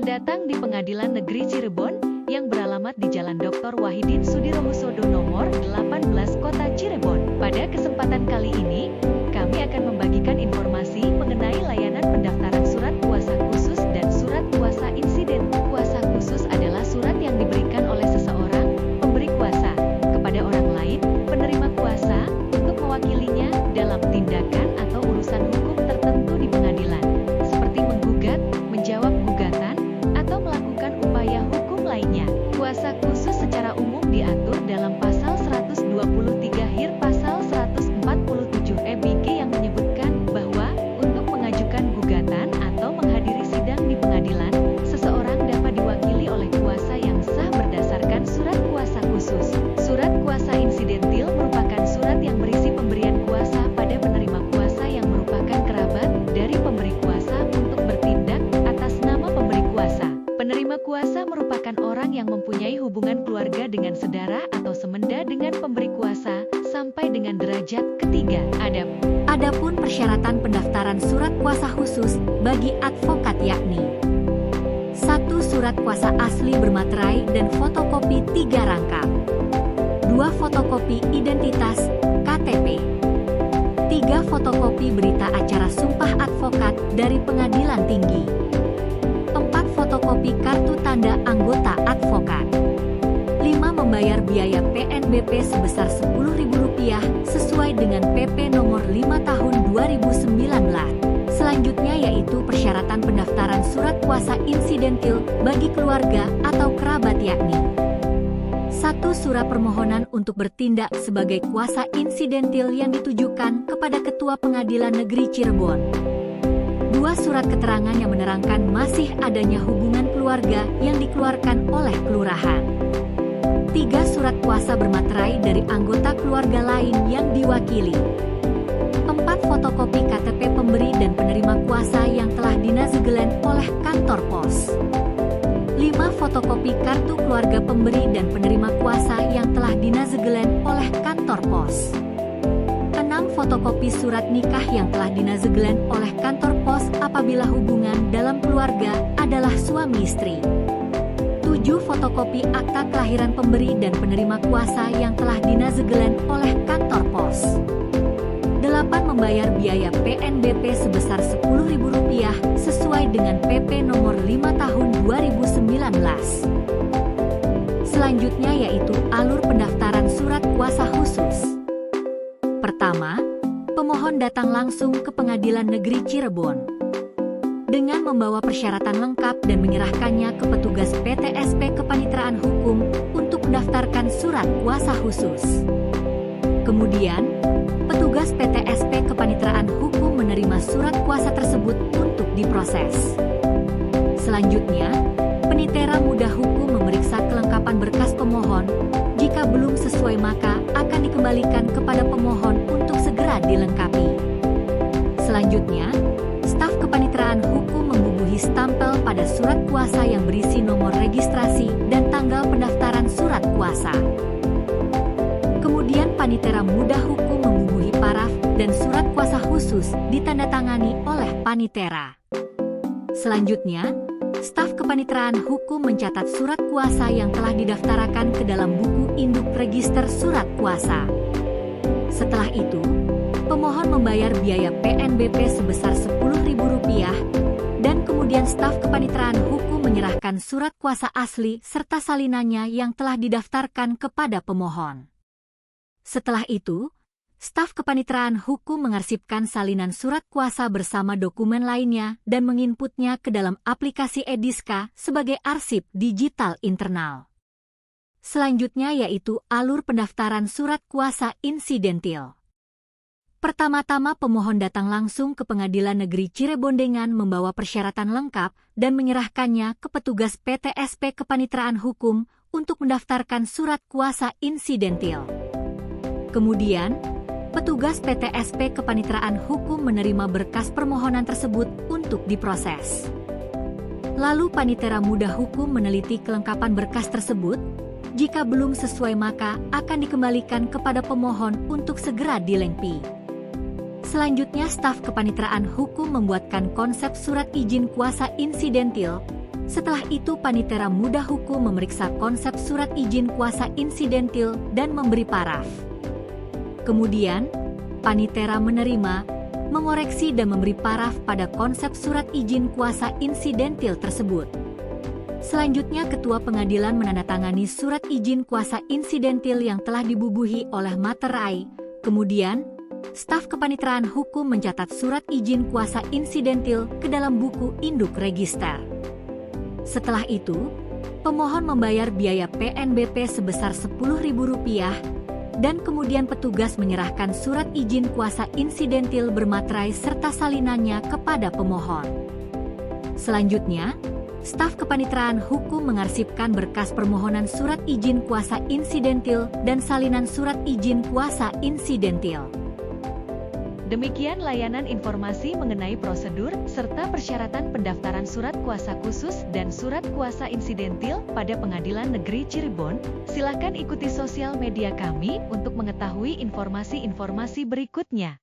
Selamat datang di Pengadilan Negeri Cirebon yang beralamat di Jalan Dr. Wahidin Sudirohusodo nomor 18 Kota Cirebon. Pada kesempatan kali ini, kami akan membagikan informasi mengenai layanan pendaftaran surat kuasa khusus dan surat kuasa insiden. Kuasa khusus adalah surat yang diberikan oleh seseorang, pemberi kuasa, kepada orang lain, penerima kuasa, untuk mewakilinya dalam tindakan atau urusan hukum tertentu di pengadilan, seperti menggugat, menjawab gugatan, atau melakukan upaya hukum lainnya. Kuasa khusus secara umum diatur dalam pasal 123 Hir pasal 147 EBG yang menyebutkan bahwa untuk mengajukan gugatan atau menghadiri sidang di pengadilan, seseorang dapat diwakili oleh kuasa yang sah berdasarkan surat kuasa khusus. Surat kuasa insidentil merupakan surat yang berisi pemberian kuasa pada penerima kuasa yang merupakan kerabat dari pemberi kuasa untuk bertindak atas nama pemberi kuasa. Penerima kuasa merupakan orang yang mempunyai hubungan keluarga dengan saudara atau semenda dengan pemberi kuasa sampai dengan derajat ketiga. Adapun persyaratan pendaftaran surat kuasa khusus bagi advokat yakni 1. Surat kuasa asli bermaterai dan fotokopi 3 rangkap. 2. Fotokopi identitas KTP. 3. Fotokopi berita acara sumpah advokat dari pengadilan tinggi. 4. Fotokopi kartu tanda anggota advokat. 5. Membayar biaya PNBP sebesar Rp10.000 sesuai dengan PP nomor 5 tahun 2019. Selanjutnya yaitu persyaratan pendaftaran surat kuasa insidentil bagi keluarga atau kerabat yakni 1. Surat permohonan untuk bertindak sebagai kuasa insidentil yang ditujukan kepada Ketua Pengadilan Negeri Cirebon. 2. Surat keterangan yang menerangkan masih adanya hubungan keluarga yang dikeluarkan oleh kelurahan. 3. Surat kuasa bermaterai dari anggota keluarga lain yang diwakili. 4. Fotokopi KTP pemberi dan penerima kuasa yang telah dinazegelen oleh kantor pos. 5. Fotokopi kartu keluarga pemberi dan penerima kuasa yang telah dinazegelen oleh kantor pos. 6. Fotokopi surat nikah yang telah dinazegelen oleh kantor pos apabila hubungan dalam keluarga adalah suami istri. 7. Fotokopi akta kelahiran pemberi dan penerima kuasa yang telah dinazegelen oleh kantor pos. 8. Membayar biaya PNBP sebesar Rp10.000 sesuai dengan PP nomor 5 tahun 2019. Selanjutnya yaitu alur pendaftaran surat kuasa khusus. Pertama, pemohon datang langsung ke Pengadilan Negeri Cirebon dengan membawa persyaratan lengkap dan menyerahkannya ke petugas PTSP Kepanitraan Hukum untuk mendaftarkan surat kuasa khusus. Kemudian, petugas PTSP Kepanitraan Hukum menerima surat kuasa tersebut untuk diproses. Selanjutnya, penitera muda hukum memeriksa kelengkapan berkas pemohon. Jika belum sesuai maka akan dikembalikan kepada pemohon untuk segera dilengkapi. Selanjutnya, staf Kepanitraan Hukum membubuhi stempel pada surat kuasa yang berisi nomor registrasi dan tanggal pendaftaran surat kuasa. Kemudian panitera muda hukum membubuhi paraf dan surat kuasa khusus ditandatangani oleh panitera. Selanjutnya, staf Kepanitraan Hukum mencatat surat kuasa yang telah didaftarkan ke dalam buku induk register surat kuasa. Setelah itu, pemohon membayar biaya PNBP sebesar Rp10.000 dan kemudian staf Kepanitraan Hukum menyerahkan surat kuasa asli serta salinannya yang telah didaftarkan kepada pemohon. Setelah itu, staf Kepanitraan Hukum mengarsipkan salinan surat kuasa bersama dokumen lainnya dan menginputnya ke dalam aplikasi Ediska sebagai arsip digital internal. Selanjutnya yaitu alur pendaftaran surat kuasa insidentil. Pertama-tama pemohon datang langsung ke Pengadilan Negeri Cirebon dengan membawa persyaratan lengkap dan menyerahkannya ke petugas PTSP Kepanitraan Hukum untuk mendaftarkan surat kuasa insidentil. Kemudian, petugas PTSP Kepanitraan Hukum menerima berkas permohonan tersebut untuk diproses. Lalu panitera muda hukum meneliti kelengkapan berkas tersebut. Jika belum sesuai maka akan dikembalikan kepada pemohon untuk segera dilengkapi. Selanjutnya staf Kepanitraan Hukum membuatkan konsep surat izin kuasa insidentil Setelah itu Panitera Muda Hukum memeriksa konsep surat izin kuasa insidentil dan memberi paraf. Kemudian, Panitera menerima, mengoreksi dan memberi paraf pada konsep surat izin kuasa insidentil tersebut. Selanjutnya Ketua Pengadilan menandatangani surat izin kuasa insidentil yang telah dibubuhi oleh materai. Kemudian, staf Kepanitraan Hukum mencatat surat izin kuasa insidentil ke dalam buku induk register. Setelah itu, pemohon membayar biaya PNBP sebesar Rp10.000 dan kemudian petugas menyerahkan surat izin kuasa insidentil bermaterai serta salinannya kepada pemohon. Selanjutnya, staf Kepanitraan Hukum mengarsipkan berkas permohonan surat izin kuasa insidentil dan salinan surat izin kuasa insidentil. Demikian layanan informasi mengenai prosedur serta persyaratan pendaftaran surat kuasa khusus dan surat kuasa insidentil pada Pengadilan Negeri Cirebon. Silakan ikuti sosial media kami untuk mengetahui informasi-informasi berikutnya.